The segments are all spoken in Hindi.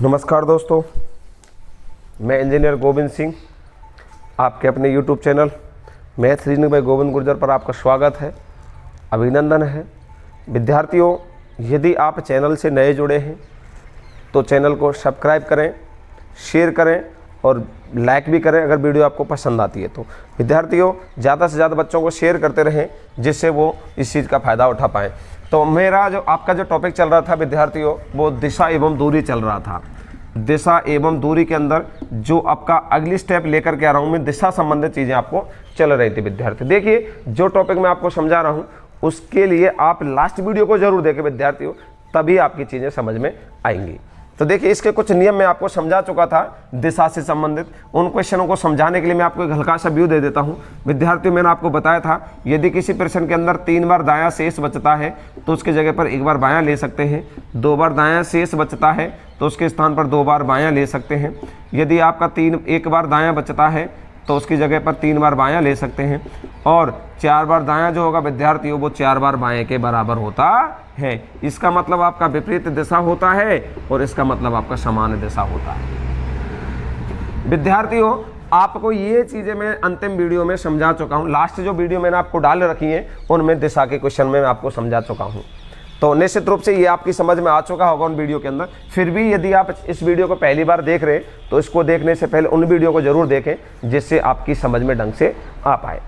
नमस्कार दोस्तों, मैं इंजीनियर गोविंद सिंह, आपके अपने YouTube channel math reasoning bye Govind Gurjar पर आपका स्वागत है, अभिनंदन है। विद्यार्थियों, यदि आप चैनल से नए जुड़े हैं तो चैनल को सब्सक्राइब करें, शेयर करें और लाइक भी करें अगर वीडियो आपको पसंद आती है तो। विद्यार्थियों, ज़्यादा से ज़्यादा बच्चों को शेयर करते रहें जिससे वो इस चीज़ का फ़ायदा उठा पाएँ। तो मेरा आपका जो टॉपिक चल रहा था विद्यार्थियों, वो दिशा एवं दूरी चल रहा था। दिशा एवं दूरी के अंदर जो आपका अगली स्टेप लेकर के आ रहा हूँ मैं, दिशा संबंधित चीज़ें आपको चल रही थी। विद्यार्थी देखिए, जो टॉपिक मैं आपको समझा रहा हूँ उसके लिए आप लास्ट वीडियो को जरूर देखें विद्यार्थियों, तभी आपकी चीज़ें समझ में आएंगी। तो देखिए, इसके कुछ नियम मैं आपको समझा चुका था दिशा से संबंधित। उन क्वेश्चनों को समझाने के लिए मैं आपको एक हल्का सा व्यू दे देता हूं। विद्यार्थियों, मैंने आपको बताया था यदि किसी प्रश्न के अंदर 3 बार दायां शेष बचता है तो उसके जगह पर 1 बार बायां ले सकते हैं। 2 बार दायां शेष बचता है तो उसके स्थान पर 2 बार बायां ले सकते हैं। यदि आपका 1 बार दायां बचता है तो उसकी जगह पर 3 बार बायां ले सकते हैं। और 4 बार दायां जो होगा विद्यार्थियों, वो 4 बार बाएं के बराबर होता है। इसका मतलब आपका विपरीत दिशा होता है और इसका मतलब आपका समान दिशा होता है। विद्यार्थियों, आपको ये चीज़ें मैं अंतिम वीडियो में समझा चुका हूँ। लास्ट जो वीडियो मैंने आपको डाल रखी है उनमें दिशा के क्वेश्चन में मैं आपको समझा चुका हूँ। तो निश्चित रूप से ये आपकी समझ में आ चुका होगा उन वीडियो के अंदर। फिर भी यदि आप इस वीडियो को पहली बार देख रहे हैं तो इसको देखने से पहले उन वीडियो को जरूर देखें जिससे आपकी समझ में ढंग से आ पाए।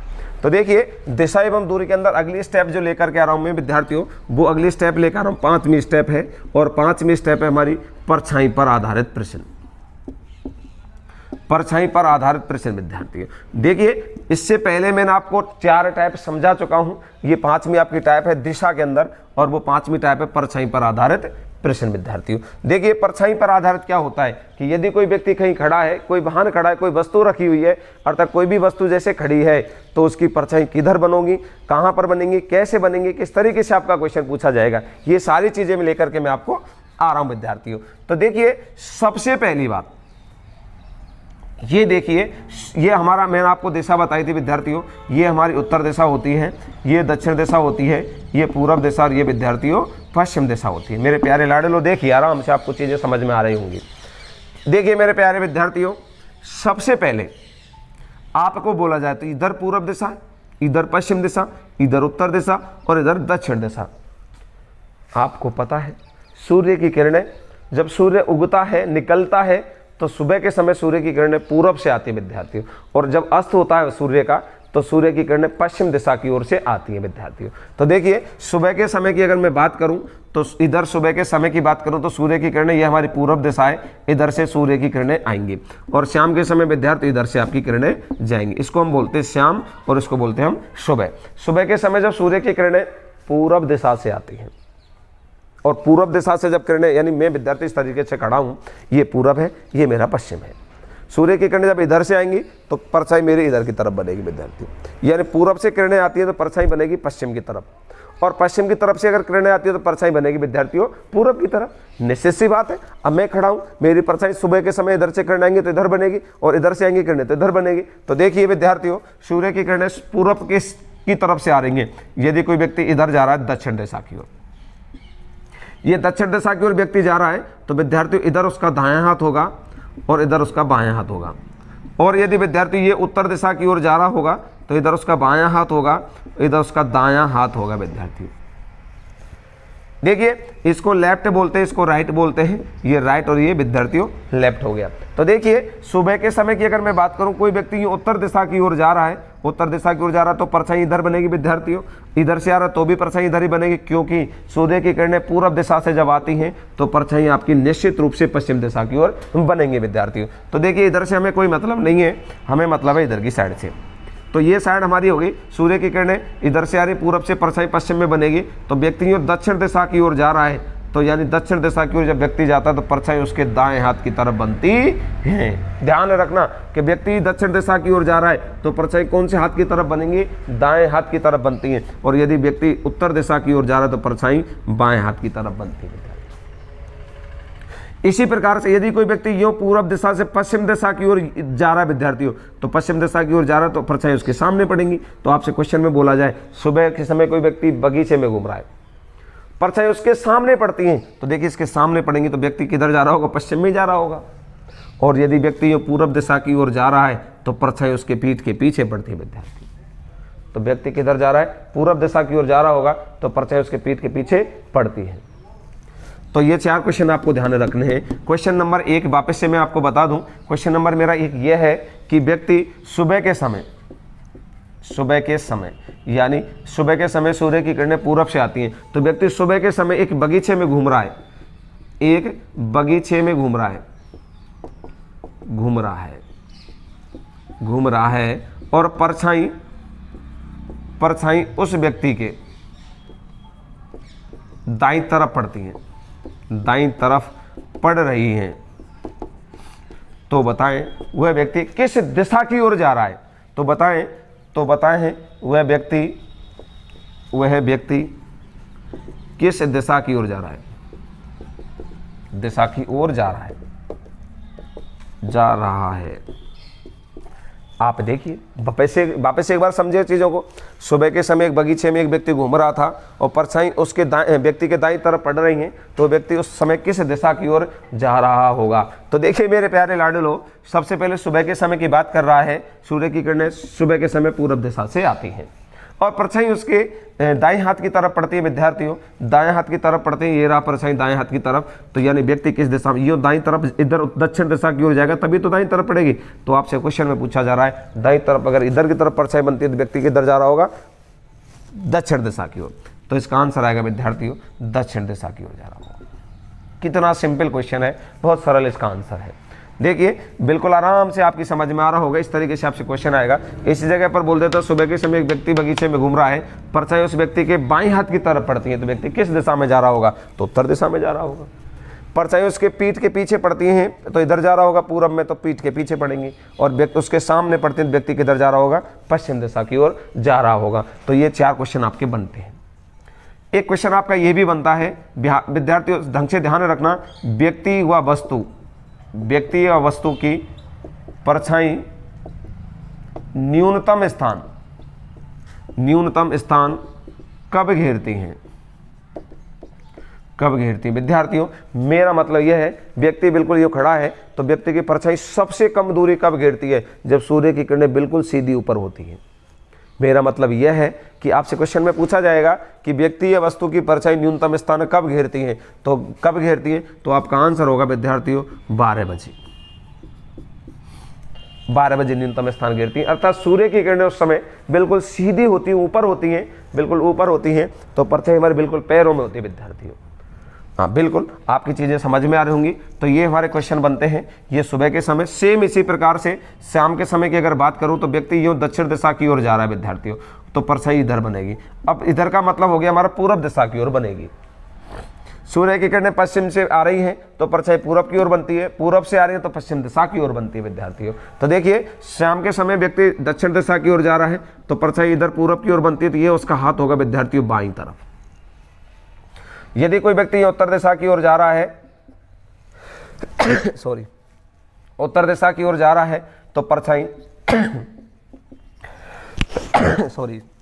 तो देखिए, दिशा एवं दूरी के अंदर अगली स्टेप जो लेकर के आ रहा हूं मैं विद्यार्थियों, वो अगली स्टेप लेकर आ रहा हूं, 5वीं स्टेप है। और 5वीं स्टेप है हमारी परछाई पर आधारित प्रश्न। परछाई पर आधारित प्रश्न विद्यार्थियों, देखिए इससे पहले मैंने आपको 4 टाइप समझा चुका हूं। ये 5वीं आपकी टाइप है दिशा के अंदर और वो 5वीं टाइप है परछाई पर आधारित प्रश्न विद्यार्थियों। देखिए, परछाई पर आधारित क्या होता है कि यदि कोई व्यक्ति कहीं खड़ा है, कोई वाहन खड़ा है, कोई वस्तु रखी हुई है, अर्थात कोई भी वस्तु जैसे खड़ी है तो उसकी परछाई किधर बनोगी, कहां पर बनेंगी, कैसे बनेंगी, किस तरीके से आपका क्वेश्चन पूछा जाएगा, ये सारी चीजें लेकर के मैं आपको आ रहा हूं विद्यार्थियों। तो देखिए, सबसे पहली बात ये देखिए, ये हमारा मैंने आपको दिशा बताई थी विद्यार्थियों, ये हमारी उत्तर दिशा होती है, ये दक्षिण दिशा होती है, ये पूर्व दिशा और ये विद्यार्थियों पश्चिम दिशा होती है। मेरे प्यारे लाडलो, देखिए आराम से आपको चीज़ें समझ में आ रही होंगी। देखिए मेरे प्यारे विद्यार्थियों, सबसे पहले आपको बोला जाए तो इधर पूर्व दिशा, इधर पश्चिम दिशा, इधर उत्तर दिशा और इधर दक्षिण दिशा। आपको पता है सूर्य की किरणें जब सूर्य उगता है, निकलता है, तो सुबह के समय सूर्य की किरणें पूरब से आती है विद्यार्थियों, और जब अस्त होता है सूर्य का तो सूर्य की किरणें पश्चिम दिशा की ओर से आती है विद्यार्थियों। तो देखिए, सुबह के समय की अगर मैं बात करूं तो इधर सुबह के समय की बात करूं तो सूर्य की किरणें, ये हमारी पूरब दिशा है, इधर से सूर्य की किरणें आएंगी। और शाम के समय विद्यार्थी इधर से आपकी किरणें जाएंगी। इसको हम बोलते हैं शाम और इसको बोलते हैं हम सुबह। सुबह के समय जब सूर्य की किरणें पूरब दिशा से आती हैं और पूरब दिशा से जब किरणें, यानी मैं विद्यार्थी इस तरीके से खड़ा हूं, ये पूरब है, ये मेरा पश्चिम है। सूर्य की किरणें जब इधर से आएंगी तो परछाई मेरी इधर की तरफ बनेगी विद्यार्थी, यानी पूरब से किरणें आती है तो परछाई बनेगी पश्चिम की तरफ, और पश्चिम की तरफ से अगर किरणें आती है तो परछाई बनेगी विद्यार्थियों पूरब की तरफ। निश्चित सी बात है, अब मैं खड़ा हूं, मेरी परछाई सुबह के समय इधर से किरणें आएंगी तो इधर बनेगी, और इधर से आएंगी किरणें तो इधर बनेगी। तो देखिए विद्यार्थियों, सूर्य की किरणें पूरब की तरफ से आ रही हैं। यदि कोई व्यक्ति इधर जा रहा है दक्षिण दिशा की ओर, ये दक्षिण दिशा की ओर व्यक्ति जा रहा है तो विद्यार्थी इधर उसका दायां हाथ होगा और इधर उसका बायां हाथ होगा। और यदि विद्यार्थी ये उत्तर दिशा की ओर जा रहा होगा तो इधर उसका बायां हाथ होगा, इधर उसका दायां हाथ होगा विद्यार्थी। देखिए, इसको लेफ्ट बोलते हैं, इसको राइट बोलते हैं, ये राइट और ये विद्यार्थियों लेफ्ट हो गया। तो देखिए, सुबह के समय की अगर मैं बात करूं, कोई व्यक्ति उत्तर दिशा की ओर जा रहा है, उत्तर दिशा की ओर जा रहा है तो परछाई इधर बनेगी विद्यार्थियों, इधर से आ रहा है तो भी परछाई इधर ही बनेगी, क्योंकि सूर्य की किरणें पूर्व दिशा से जब आती हैं तो परछाई आपकी निश्चित रूप से पश्चिम दिशा की ओर बनेंगे विद्यार्थियों। तो देखिए, इधर से हमें कोई मतलब नहीं है, हमें मतलब है इधर की साइड से। तो ये साइड हमारी होगी, सूर्य की किरणें इधर से आ रही, पूरब से परछाई पश्चिम में बनेगी। तो व्यक्ति दक्षिण दिशा की ओर जा रहा है तो यानी दक्षिण दिशा की ओर जब व्यक्ति जाता है तो परछाई उसके दाएं हाथ की तरफ बनती है। ध्यान रखना कि व्यक्ति दक्षिण दिशा की ओर जा रहा है तो परछाई कौन से हाथ की तरफ बनेंगी, दाएं हाथ की तरफ बनती है, और यदि व्यक्ति उत्तर दिशा की ओर जा रहा है तो परछाई बाएं हाथ की तरफ बनती है। इसी प्रकार से यदि कोई व्यक्ति यूं पूर्व दिशा से पश्चिम दिशा की ओर जा रहा है विद्यार्थियों, तो पश्चिम दिशा की ओर जा रहा है तो परछाई उसके सामने पड़ेंगी। तो आपसे क्वेश्चन में बोला जाए, सुबह के समय कोई व्यक्ति बगीचे में घूम रहा है परछाई उसके सामने पड़ती हैं, तो देखिए इसके सामने पड़ेंगी तो व्यक्ति किधर जा रहा होगा, पश्चिम में जा रहा होगा। और यदि व्यक्ति ये पूर्व दिशा की ओर जा रहा है तो परछाई उसके पीठ के पीछे पड़ती है विद्यार्थी। तो व्यक्ति किधर जा रहा है, पूर्व दिशा की ओर जा रहा होगा तो परछाई उसके पीठ के पीछे पड़ती है। तो ये 4 क्वेश्चन आपको ध्यान रखने हैं। क्वेश्चन नंबर 1 वापस से मैं आपको बता दूं, क्वेश्चन नंबर मेरा 1 ये है कि व्यक्ति सुबह के समय यानी सुबह के समय सूर्य की किरणें पूर्व से आती हैं, तो व्यक्ति सुबह के समय एक बगीचे में घूम रहा है और परछाई उस व्यक्ति के दाईं तरफ पड़ती हैं, दाईं तरफ पड़ रही हैं, तो बताएं वह व्यक्ति किस दिशा की ओर जा रहा है। तो बताएं वह व्यक्ति किस दिशा की ओर जा रहा है, दिशा की ओर जा रहा है। आप देखिए वापस एक बार समझिए चीज़ों को। सुबह के समय एक बगीचे में एक व्यक्ति घूम रहा था और परछाई उसके व्यक्ति के दाईं तरफ पड़ रही हैं, तो व्यक्ति उस समय किस दिशा की ओर जा रहा होगा। तो देखिए मेरे प्यारे लाडलो, सबसे पहले सुबह के समय की बात कर रहा है। सूर्य की किरणें सुबह के समय पूर्व दिशा से आती हैं और परछाई उसके दाएं हाथ की तरफ पड़ती है विद्यार्थियों, दाएं हाथ की तरफ पड़ती है। ये रहा परछाई दाएं हाथ की तरफ, तो यानी व्यक्ति किस दिशा में, ये दाईं तरफ इधर दक्षिण दिशा की ओर जाएगा तभी तो दाईं तरफ पड़ेगी। तो आपसे क्वेश्चन में पूछा जा रहा है दाईं तरफ अगर इधर की तरफ परछाई बनती है तो व्यक्ति किधर जा रहा होगा, दक्षिण दिशा की ओर। तो इसका आंसर आएगा विद्यार्थियों दक्षिण दिशा की ओर जा रहा होगा। कितना सिंपल क्वेश्चन है, बहुत सरल इसका आंसर है। देखिए बिल्कुल आराम से आपकी समझ में आ रहा होगा, इस तरीके से आपसे क्वेश्चन आएगा। इसी जगह पर बोल देता सुबह के समय एक व्यक्ति बगीचे में घूम रहा है, परछाई उस व्यक्ति के बाईं हाथ की तरफ पड़ती है, तो व्यक्ति किस दिशा में जा रहा होगा, तो उत्तर दिशा में जा रहा होगा। परछाई उसके पीठ के पीछे पड़ती हैं तो इधर जा रहा होगा पूरब में, तो पीठ के पीछे पड़ेंगी। और व्यक्ति उसके सामने पड़ती है, व्यक्ति किधर जा रहा होगा, पश्चिम दिशा की ओर जा रहा होगा। तो ये 4 क्वेश्चन आपके बनते हैं। एक क्वेश्चन आपका ये भी बनता है, विद्यार्थियों ढंग से ध्यान रखना, व्यक्ति व वस्तु की परछाई न्यूनतम स्थान कब घेरती हैं, विद्यार्थियों मेरा मतलब यह है व्यक्ति बिल्कुल ये खड़ा है तो व्यक्ति की परछाई सबसे कम दूरी कब घेरती है, जब सूर्य की किरणें बिल्कुल सीधी ऊपर होती हैं। मेरा मतलब यह है कि आपसे क्वेश्चन में पूछा जाएगा कि व्यक्ति या वस्तु की परछाई न्यूनतम स्थान कब घेरती है, तो कब घेरती है, तो आपका आंसर होगा विद्यार्थियों 12 बजे। 12 बजे न्यूनतम स्थान घेरती है, अर्थात सूर्य की किरणें उस समय बिल्कुल सीधी होती हैं, ऊपर होती हैं, बिल्कुल ऊपर होती हैं, तो परछाई हमारे बिल्कुल पैरों में होती है विद्यार्थियों। हाँ बिल्कुल आपकी चीज़ें समझ में आ रही होंगी। तो ये हमारे क्वेश्चन बनते हैं, ये सुबह के समय। सेम इसी प्रकार से शाम के समय की अगर बात करूँ तो व्यक्ति यूँ दक्षिण दिशा की ओर जा रहा है विद्यार्थियों, तो परछाई इधर बनेगी। अब इधर का मतलब हो गया हमारा पूरब दिशा की ओर बनेगी। सूर्य की किरणें पश्चिम से आ रही हैं तो परछाई पूरब की ओर बनती है, पूरब से आ रही है तो पश्चिम दिशा की ओर बनती है विद्यार्थियों। तो देखिए शाम के समय व्यक्ति दक्षिण दिशा की ओर जा रहा है तो परछाई इधर पूरब की ओर बनती है, तो ये उसका हाथ होगा विद्यार्थियों बाईं तरफ। यदि कोई व्यक्ति उत्तर दिशा की ओर जा रहा है उत्तर दिशा की ओर जा रहा है तो परछाई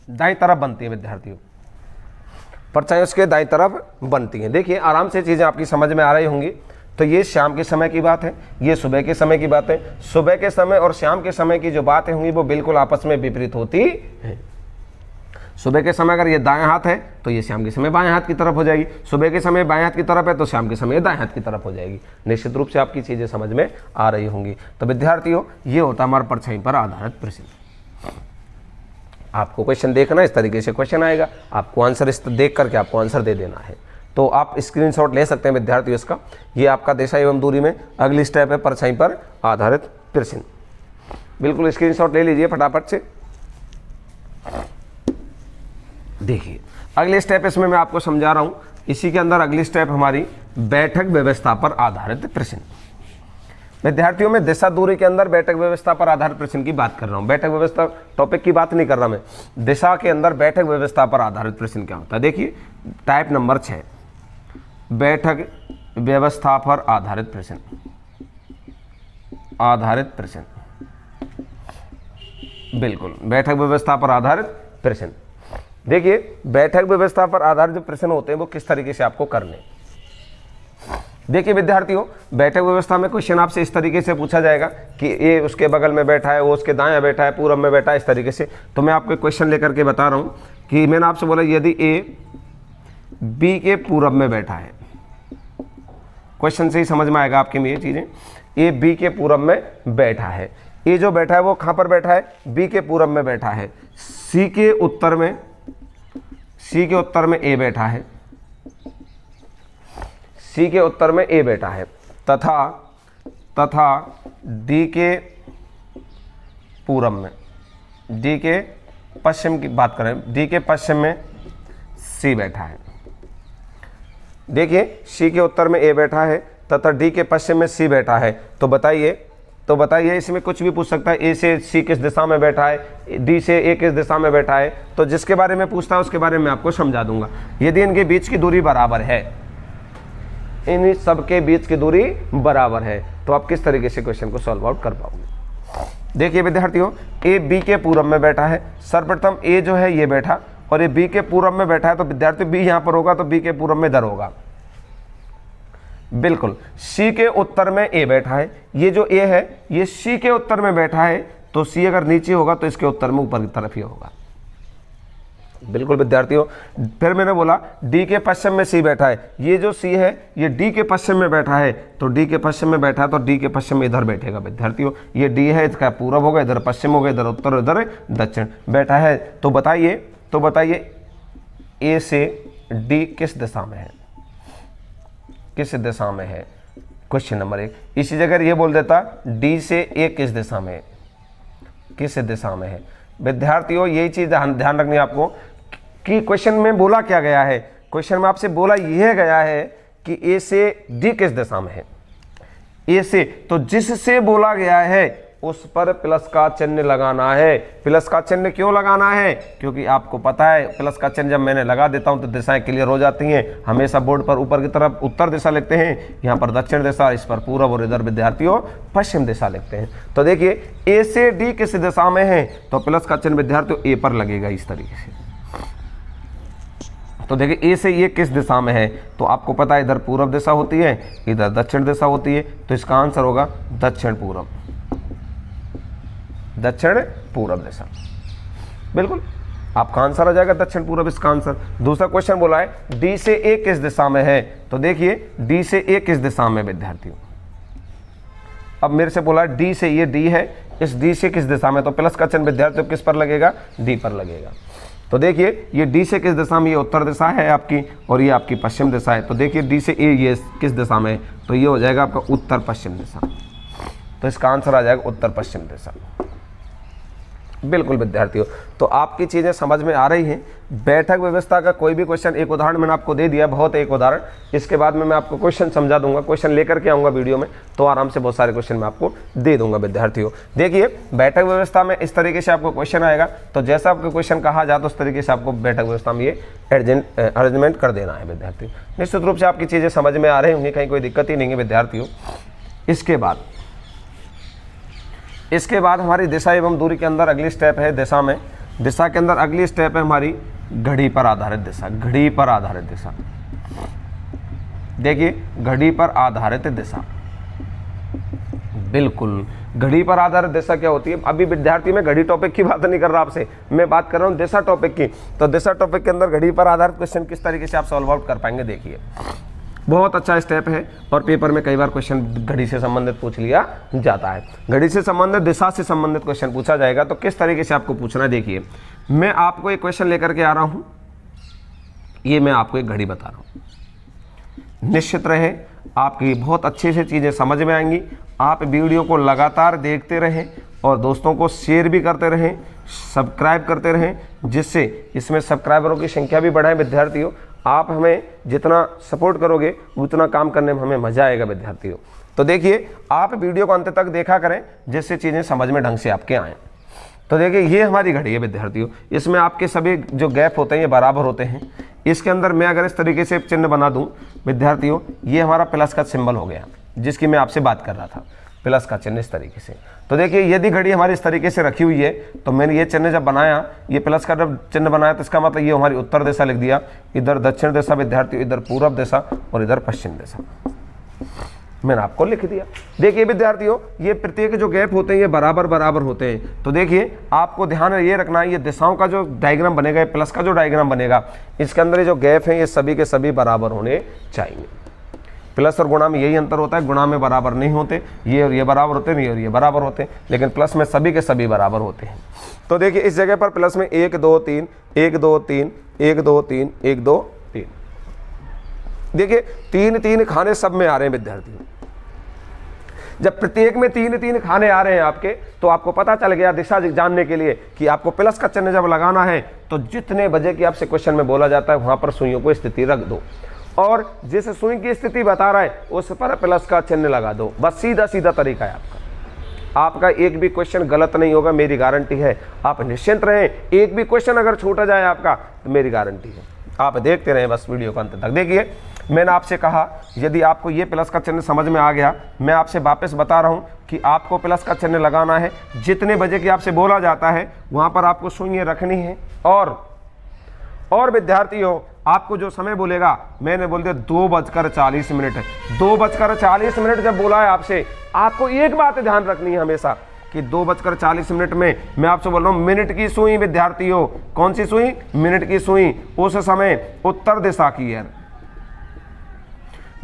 दाईं तरफ बनती है विद्यार्थियों, परछाई उसके दाईं तरफ बनती है। देखिए आराम से चीजें आपकी समझ में आ रही होंगी। तो ये शाम के समय की बात है, ये सुबह के समय की बात है। सुबह के समय और शाम के समय की जो बातें होंगी वो बिल्कुल आपस में विपरीत होती है। सुबह के समय अगर ये दाएं हाथ है तो ये शाम के समय बाएं हाथ की तरफ हो जाएगी, सुबह के समय बाएं हाथ की तरफ है तो शाम के समय दाएं हाथ की तरफ हो जाएगी। निश्चित रूप से आपकी चीजें समझ में आ रही होंगी। तो विद्यार्थियों ये होता हमारा परछाई पर आधारित प्रश्न। आपको क्वेश्चन देखना, इस तरीके से क्वेश्चन आएगा, आपको आंसर इस देख करके आपको आंसर दे देना है। तो आप स्क्रीनशॉट ले सकते हैं विद्यार्थियों इसका। ये आपका दिशा एवं दूरी में अगली स्टेप है परछाई पर आधारित प्रश्न। बिल्कुल स्क्रीनशॉट ले लीजिए फटाफट से। देखिए अगली स्टेप इसमें मैं आपको समझा रहा हूं, इसी के अंदर अगली स्टेप हमारी बैठक व्यवस्था पर आधारित प्रश्न। विद्यार्थियों में दिशा दूरी के अंदर बैठक व्यवस्था पर आधारित प्रश्न की बात कर रहा हूं। बैठक व्यवस्था टॉपिक की बात नहीं कर रहा मैं, दिशा के अंदर बैठक व्यवस्था पर आधारित प्रश्न क्या होता है। देखिए टाइप नंबर 6 बैठक व्यवस्था पर आधारित प्रश्न। बिल्कुल बैठक व्यवस्था पर आधारित प्रश्न। देखिए बैठक व्यवस्था पर आधारित जो प्रश्न होते हैं वो किस तरीके से आपको करने। देखिए विद्यार्थियों, बैठक व्यवस्था में क्वेश्चन आपसे इस तरीके से पूछा जाएगा कि ये उसके बगल में बैठा है, वो उसके दाएं बैठा है, पूरब में बैठा है, इस तरीके से। तो मैं आपको क्वेश्चन लेकर के बता रहा हूँ कि मैंने आपसे बोला यदि ए बी के पूरब में बैठा है, क्वेश्चन से ही समझ में आएगा आपके में ये चीज़ें। ए बी के पूरब में बैठा है, ए जो बैठा है वो कहाँ पर बैठा है, बी के पूरब में बैठा है। सी के उत्तर में ए बैठा है, सी के उत्तर में ए बैठा है, तथा डी के पूरब में, डी के पश्चिम की बात करें, डी के पश्चिम में सी बैठा है। देखिए सी के उत्तर में ए बैठा है तथा डी के पश्चिम में सी बैठा है। तो बताइए इसमें कुछ भी पूछ सकता है, ए से सी किस दिशा में बैठा है, डी से ए किस दिशा में बैठा है। तो जिसके बारे में पूछता है उसके बारे में आपको समझा दूंगा। यदि इनके बीच की दूरी बराबर है, इन सबके बीच की दूरी बराबर है, तो आप किस तरीके से क्वेश्चन को सॉल्व आउट कर पाओगे। देखिए विद्यार्थियों, ए बी के पूरब में बैठा है। सर्वप्रथम ए जो है ये बैठा और ये बी के पूरब में बैठा है, तो विद्यार्थी बी यहाँ पर होगा तो बी के पूरब में इधर होगा। बिल्कुल सी के उत्तर में ए बैठा है, ये जो ए है ये सी के उत्तर में बैठा है, तो सी अगर नीचे होगा तो इसके उत्तर में ऊपर की तरफ ही होगा। बिल्कुल विद्यार्थियों, फिर मैंने बोला डी के पश्चिम में सी बैठा है, ये जो सी है ये डी के पश्चिम में बैठा है, तो डी के पश्चिम में बैठा है तो डी के पश्चिम में इधर बैठेगा। विद्यार्थियों ये डी है, इसका पूरब होगा, इधर पश्चिम होगा, इधर उत्तर, इधर दक्षिण बैठा है। तो बताइए ए से डी किस दिशा में है, किस दिशा में है, क्वेश्चन नंबर 1। इसी जगह ये बोल देता डी से ए किस दिशा में है, किस दिशा में है। विद्यार्थियों यही चीज ध्यान रखनी है आपको कि क्वेश्चन में बोला क्या गया है। क्वेश्चन में आपसे बोला यह गया है कि ए से डी किस दिशा में है, ए से, तो जिससे बोला गया है उस पर प्लस का चिन्ह लगाना है। प्लस का चिन्ह क्यों लगाना है, क्योंकि आपको पता है प्लस का चिन्ह जब मैंने लगा देता हूं तो दिशाएं क्लियर हो जाती हैं। हमेशा बोर्ड पर ऊपर की तरफ उत्तर दिशा लिखते हैं, यहाँ पर दक्षिण दिशा, इस पर पूरब और इधर विद्यार्थियों पश्चिम दिशा लिखते हैं। तो देखिए ए से डी किस दिशा में है, तो प्लस का चिन्ह विद्यार्थियों ए पर लगेगा इस तरीके से। तो देखिए ए से ये किस दिशा में है, तो आपको पता है इधर पूरब दिशा होती है, इधर दक्षिण दिशा होती है, तो इसका आंसर होगा दक्षिण पूरब, दक्षिण पूरब दिशा। बिल्कुल आपका आंसर आ जाएगा दक्षिण पूरब इसका आंसर। दूसरा क्वेश्चन बोला है डी से ए किस दिशा में है, तो देखिए डी से ए किस दिशा में विद्यार्थियों। अब मेरे से बोला डी से, ये डी है, इस डी से किस दिशा में, तो प्लस का चिन्ह विद्यार्थियों किस पर लगेगा, डी पर लगेगा। तो देखिए ये डी से किस दिशा में, ये उत्तर दिशा है आपकी और ये आपकी पश्चिम दिशा है। तो देखिए डी से ए ये किस दिशा में, तो ये हो जाएगा आपका उत्तर पश्चिम दिशा। तो इसका आंसर आ जाएगा उत्तर पश्चिम दिशा। बिल्कुल विद्यार्थियों, तो आपकी चीज़ें समझ में आ रही हैं। बैठक व्यवस्था का कोई भी क्वेश्चन, एक उदाहरण मैंने आपको दे दिया, बहुत एक उदाहरण, इसके बाद में मैं आपको क्वेश्चन समझा दूंगा, क्वेश्चन लेकर के आऊँगा वीडियो में, तो आराम से बहुत सारे क्वेश्चन मैं आपको दे दूंगा विद्यार्थियों। देखिए बैठक व्यवस्था में इस तरीके से आपको क्वेश्चन आएगा, तो जैसा आपको क्वेश्चन कहा जाए तो उस तरीके से आपको बैठक व्यवस्था में ये अरेंजमेंट कर देना है विद्यार्थियों। निश्चित रूप से आपकी चीज़ें समझ में आ रही होंगी, कहीं कोई दिक्कत ही नहीं है विद्यार्थियों। इसके बाद हमारी दिशा एवं दूरी के अंदर अगली स्टेप है दिशा में। दिशा के अंदर अगली स्टेप है हमारी घड़ी पर आधारित दिशा। घड़ी पर आधारित दिशा, देखिए घड़ी पर आधारित दिशा। बिल्कुल घड़ी पर आधारित दिशा क्या होती है, अभी विद्यार्थी में घड़ी टॉपिक की बात नहीं कर रहा आपसे, मैं बात कर रहा हूँ दिशा टॉपिक की। तो दिशा टॉपिक के अंदर घड़ी पर आधारित क्वेश्चन किस तरीके से आप सॉल्व आउट कर पाएंगे, देखिए बहुत अच्छा स्टेप है और पेपर में कई बार क्वेश्चन घड़ी से संबंधित पूछ लिया जाता है। घड़ी से संबंधित, दिशा से संबंधित क्वेश्चन पूछा जाएगा, तो किस तरीके से आपको पूछना है। देखिए मैं आपको एक क्वेश्चन लेकर के आ रहा हूं, ये मैं आपको एक घड़ी बता रहा हूं, निश्चित रहे आपकी बहुत अच्छे से चीज़ें समझ में आएंगी। आप वीडियो को लगातार देखते रहें और दोस्तों को शेयर भी करते रहें, सब्सक्राइब करते रहें, जिससे इसमें सब्सक्राइबरों की संख्या भी बढ़ाए विद्यार्थियों। आप हमें जितना सपोर्ट करोगे उतना काम करने में हमें मजा आएगा विद्यार्थियों। तो देखिए आप वीडियो को अंत तक देखा करें, जिससे चीज़ें समझ में ढंग से आपके आएँ। तो देखिए ये हमारी घड़ी है विद्यार्थियों, इसमें आपके सभी जो गैप होते हैं ये बराबर होते हैं। इसके अंदर मैं अगर इस तरीके से चिन्ह बना दूं विद्यार्थियों, ये हमारा प्लस का सिंबल हो गया जिसकी मैं आपसे बात कर रहा था। प्लस का चिन्ह इस तरीके से। तो देखिए यदि घड़ी हमारी इस तरीके से रखी हुई है तो मैंने ये चिन्ह जब बनाया, ये प्लस का जब चिन्ह बनाया तो इसका मतलब ये हमारी उत्तर दिशा लिख दिया, इधर दक्षिण दिशा विद्यार्थी, इधर पूर्व दिशा और इधर पश्चिम दिशा मैंने आपको लिख दिया। देखिए विद्यार्थियों ये प्रत्येक जो गैप होते हैं ये बराबर बराबर होते हैं। तो देखिए आपको ध्यान में ये रखना है, ये दिशाओं का जो डायग्राम बनेगा, ये प्लस का जो डायग्राम बनेगा, इसके अंदर ये जो गैप है ये सभी के सभी बराबर होने चाहिए। प्लस और गुणा में यही अंतर होता है, गुणा में बराबर नहीं होते, ये और ये बराबर होते नहीं और ये बराबर होते हैं, लेकिन प्लस में सभी के सभी बराबर होते हैं। तो देखिए इस जगह पर प्लस में 1 2 3 1 2 3 1 2 3 1 2 3, देखिए 3 3 खाने सब में आ रहे हैं विद्यार्थी। जब प्रत्येक में 3 3 खाने आ रहे हैं आपके, तो आपको पता चल गया दिशा जानने के लिए कि आपको प्लस का चिन्ह जब लगाना है तो जितने बजे की आपसे क्वेश्चन में बोला जाता है वहां पर सुइयों को स्थिति रख दो और जिस सुई की स्थिति बता रहा है उस पर प्लस का चिन्ह लगा दो। बस सीधा सीधा तरीका है आपका एक भी क्वेश्चन गलत नहीं होगा, मेरी गारंटी है। आप निश्चिंत रहें, एक भी क्वेश्चन अगर छूटा जाए आपका तो मेरी गारंटी है। आप देखते रहें बस वीडियो को अंत तक। देखिए मैंने आपसे कहा यदि आपको ये प्लस का चिन्ह समझ में आ गया, मैं आपसे वापस बता रहा हूँ कि आपको प्लस का चिन्ह लगाना है, जितने बजे की आपसे बोला जाता है वहाँ पर आपको सुइयाँ रखनी है। और विद्यार्थियों आपको जो समय बोलेगा, मैंने बोल दिया 2:40 2:40 जब बोला है आपसे, आपको एक बात ध्यान रखनी है हमेशा कि 2:40 में मैं आपसे बोल रहा हूँ मिनट की सुई विद्यार्थियों, कौन सी सुई? मिनट की सुई उस समय उत्तर दिशा की है।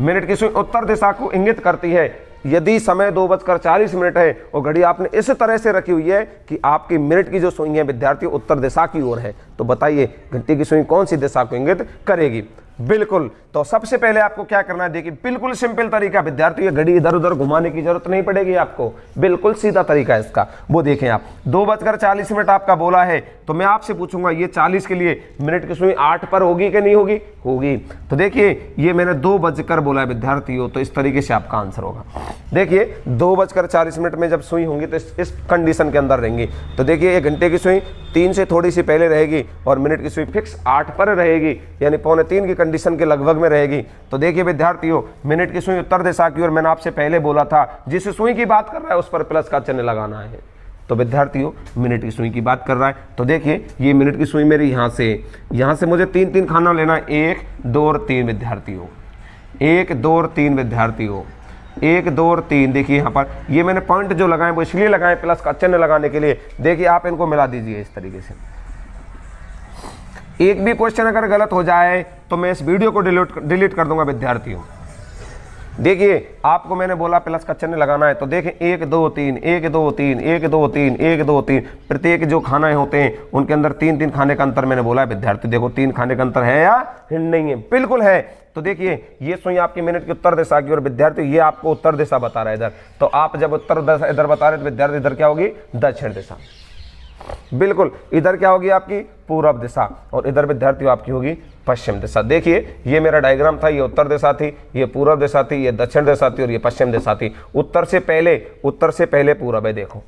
मिनट की सुई उत्तर दिशा को इंगित करती है। यदि समय 2:40 है और घड़ी आपने इस तरह से रखी हुई है कि आपकी मिनट की जो सुई है विद्यार्थियों उत्तर दिशा की ओर है, तो बताइए घंटी की सुई कौन सी दिशा को इंगित करेगी? बिल्कुल। तो सबसे पहले आपको क्या करना है, देखिए बिल्कुल सिंपल तरीका विद्यार्थियों, घड़ी इधर उधर घुमाने की जरूरत नहीं पड़ेगी आपको, बिल्कुल सीधा तरीका है इसका। वो देखें आप 2:40 आपका बोला है तो मैं आपसे पूछूंगा ये 40 के लिए मिनट की सुई 8 पर होगी कि नहीं होगी? होगी। तो देखिए ये मैंने 2 बजकर बोला है विद्यार्थियों, तो इस तरीके से आपका आंसर होगा। देखिए 2:40 में जब सुई होंगी तो इस कंडीशन के अंदर रहेंगी। तो देखिए एक घंटे की सुई 3 से थोड़ी सी पहले रहेगी और मिनट की सुई फिक्स 8 पर रहेगी, यानी 2:45 की कंडीशन के लगभग में रहेगी। तो देखिए विद्यार्थियों मिनट की सुई उत्तर दिशा की ओर, मैंने आपसे पहले बोला था जिस सुई की बात कर रहा है उस पर प्लस का चिन्ह लगाना है। तो विद्यार्थियों मिनट की सुई की बात कर रहा है, तो देखिए ये मिनट की सुई मेरी यहाँ से मुझे 3 3 खाना लेना है, 1 2 और 3 विद्यार्थियों, 1 2 और 3 विद्यार्थियों, 1 2 और 3। देखिए यहाँ पर ये मैंने पॉइंट जो लगाए वो इसलिए लगाए प्लस का चिन्ह लगाने के लिए। देखिए आप इनको मिला दीजिए इस तरीके से। एक भी क्वेश्चन अगर गलत हो जाए तो मैं इस वीडियो को डिलीट कर दूंगा विद्यार्थियों। देखिए आपको मैंने बोला प्लस का चिन्ह लगाना है, तो देखें 1 2 3 1 2 3 1 2 3 1 2 3, प्रत्येक जो खाना होते हैं उनके अंदर 3 3 खाने का अंतर मैंने बोला है विद्यार्थी। देखो 3 खाने का अंतर है या नहीं है? बिल्कुल है। तो देखिए ये सुई आपकी मिनट की उत्तर दिशा की और विद्यार्थी ये आपको उत्तर दिशा बता रहा है इधर, तो आप जब उत्तर दिशा इधर बता रहे तो विद्यार्थी इधर क्या होगी? दक्षिण दिशा। बिल्कुल इधर क्या होगी आपकी? पूर्व दिशा, और इधर विद्यार्थियों आपकी होगी पश्चिम दिशा। देखिए ये मेरा डायग्राम था, ये उत्तर दिशा थी, ये पूर्व दिशा थी, ये दक्षिण दिशा थी और ये पश्चिम दिशा थी। उत्तर से पहले पूर्व है, देखो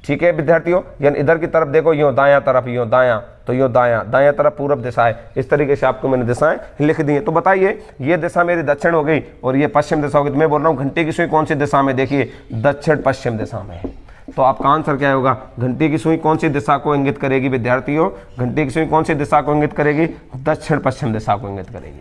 ठीक है विद्यार्थियों। यानी इधर की तरफ देखो, यूं दायां तरफ, यूं दायां, तो यूं दायां तरफ पूर्व दिशा है। इस तरीके से आपको मैंने दिशाएं लिख दी हैं। तो बताइए ये दिशा मेरी दक्षिण हो गई और ये पश्चिम दिशा हो गई। तो मैं बोल रहा हूँ घंटे की सुई कौन सी दिशा में? देखिए दक्षिण पश्चिम दिशा में है। तो आपका आंसर क्या होगा? घंटे की सुई कौन सी दिशा को इंगित करेगी विद्यार्थियों? घंटे की सुई कौन सी दिशा को इंगित करेगी? दक्षिण पश्चिम दिशा को इंगित करेगी,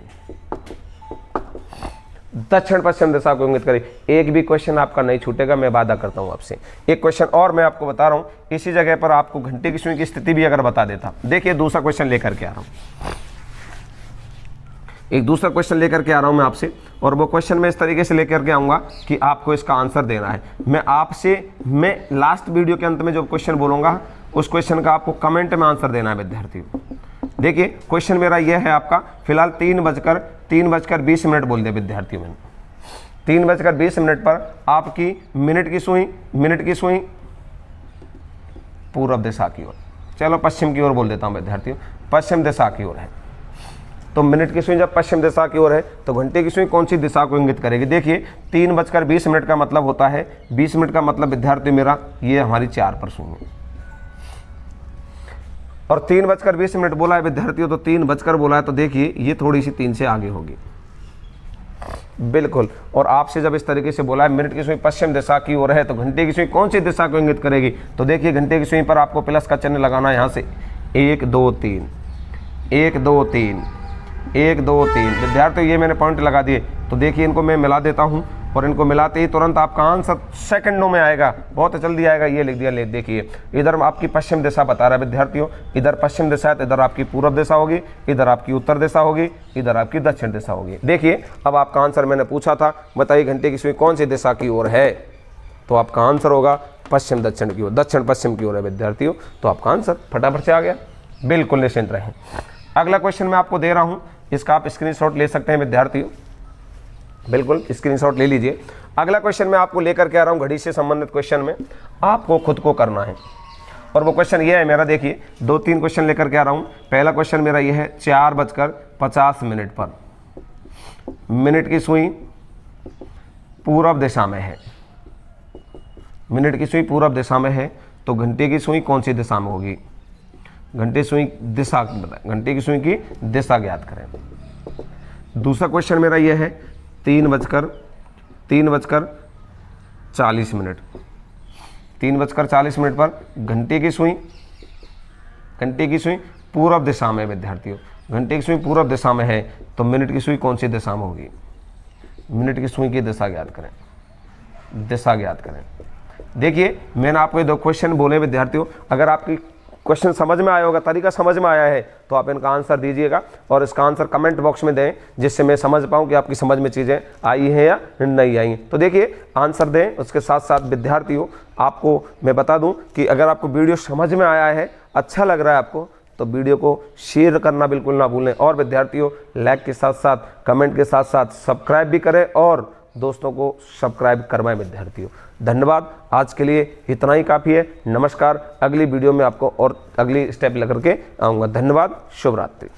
दक्षिण पश्चिम दिशा को इंगित करेगी। एक भी क्वेश्चन आपका नहीं छूटेगा, मैं वादा करता हूं आपसे। एक क्वेश्चन और मैं आपको बता रहा हूं, इसी जगह पर आपको घंटे की सुई की स्थिति भी अगर बता देता। देखिए दूसरा क्वेश्चन लेकर के आ रहा हूं, एक दूसरा क्वेश्चन लेकर के आ रहा हूं मैं आपसे, और वो क्वेश्चन मैं इस तरीके से लेकर के आऊंगा कि आपको इसका आंसर देना है। मैं लास्ट वीडियो के अंत में जो क्वेश्चन बोलूंगा उस क्वेश्चन का आपको कमेंट में आंसर देना है विद्यार्थियों। देखिए क्वेश्चन मेरा यह है आपका, फिलहाल 3:20 बोल दिया विद्यार्थियों मैंने। 3:20 पर आपकी मिनट की सुई पूर्व दिशा की ओर, चलो पश्चिम की ओर बोल देता हूं विद्यार्थियों, पश्चिम दिशा की ओर है। तो मिनट की सुई जब पश्चिम दिशा की ओर है तो घंटे की सुई कौन सी दिशा को इंगित करेगी? देखिए 3:20 का मतलब होता है, 20 मिनट का मतलब विद्यार्थी मेरा ये हमारी 4 पर सुई है, और 3:20 बोला है विद्यार्थियों, तो 3 बजकर बोला है, तो देखिए ये थोड़ी सी 3 से आगे होगी। बिल्कुल। और आपसे जब इस तरीके से बोला है मिनट की सुई पश्चिम दिशा की ओर है तो घंटे की सुई कौन सी दिशा को इंगित करेगी? तो देखिए घंटे की सुई पर आपको प्लस का चिन्ह लगाना है, यहाँ से 1 2 3 1 2 3 1 2 3। विद्यार्थियों ये मैंने पॉइंट लगा दिए, तो देखिए इनको मैं मिला देता हूँ और इनको मिलाते ही तुरंत आपका आंसर सेकंडों में आएगा, बहुत जल्दी आएगा। ये लिख दिया, ले देखिए इधर आपकी पश्चिम दिशा बता रहा है विद्यार्थियों, इधर पश्चिम दिशा है तो इधर आपकी पूर्व दिशा होगी, इधर आपकी उत्तर दिशा होगी, इधर आपकी दक्षिण दिशा होगी। देखिए अब आपका आंसर मैंने पूछा था, बताइए घंटे की सुई कौन सी दिशा की ओर है, तो आपका आंसर होगा पश्चिम दक्षिण की ओर, दक्षिण पश्चिम की ओर है विद्यार्थियों। तो आपका आंसर फटाफट से आ गया, बिल्कुल निश्चिंत रहें। अगला क्वेश्चन मैं आपको दे रहा हूँ, इसका आप स्क्रीनशॉट ले सकते हैं विद्यार्थियों, बिल्कुल स्क्रीनशॉट ले लीजिए। अगला क्वेश्चन मैं आपको लेकर के आ रहा हूँ, घड़ी से संबंधित क्वेश्चन में आपको खुद को करना है, और वो क्वेश्चन ये है मेरा, देखिए 2-3 क्वेश्चन लेकर के आ रहा हूँ। पहला क्वेश्चन मेरा ये है 4:50 पर मिनट की सुई पूर्व दिशा में है, मिनट की सुई पूर्व दिशा में है तो घंटे की सुई कौन सी दिशा में होगी? घंटे सुई दिशा बताएं, घंटे की सुई की दिशा ज्ञात करें। दूसरा क्वेश्चन मेरा यह है 3:40 मिनट, 3:40 पर घंटे की सुई पूर्व दिशा में विद्यार्थियों, घंटे की सुई पूर्व दिशा में है तो मिनट की सुई कौन सी दिशा में होगी? मिनट की सुई की दिशा ज्ञात करें, दिशा ज्ञात करें। देखिए मैंने आपको ये 2 क्वेश्चन बोले विद्यार्थियों, अगर आपकी क्वेश्चन समझ में आया होगा, तरीका समझ में आया है तो आप इनका आंसर दीजिएगा और इसका आंसर कमेंट बॉक्स में दें, जिससे मैं समझ पाऊँ कि आपकी समझ में चीज़ें आई हैं या नहीं आई। तो देखिए आंसर दें, उसके साथ साथ विद्यार्थियों आपको मैं बता दूं कि अगर आपको वीडियो समझ में आया है, अच्छा लग रहा है आपको, तो वीडियो को शेयर करना बिल्कुल ना भूलें, और विद्यार्थियों लाइक के साथ साथ कमेंट के साथ साथ सब्सक्राइब भी करें और दोस्तों को सब्सक्राइब करवाएं विद्यार्थियों। धन्यवाद, आज के लिए इतना ही काफ़ी है। नमस्कार, अगली वीडियो में आपको और अगली स्टेप लेकर के आऊँगा। धन्यवाद, शुभ रात्रि।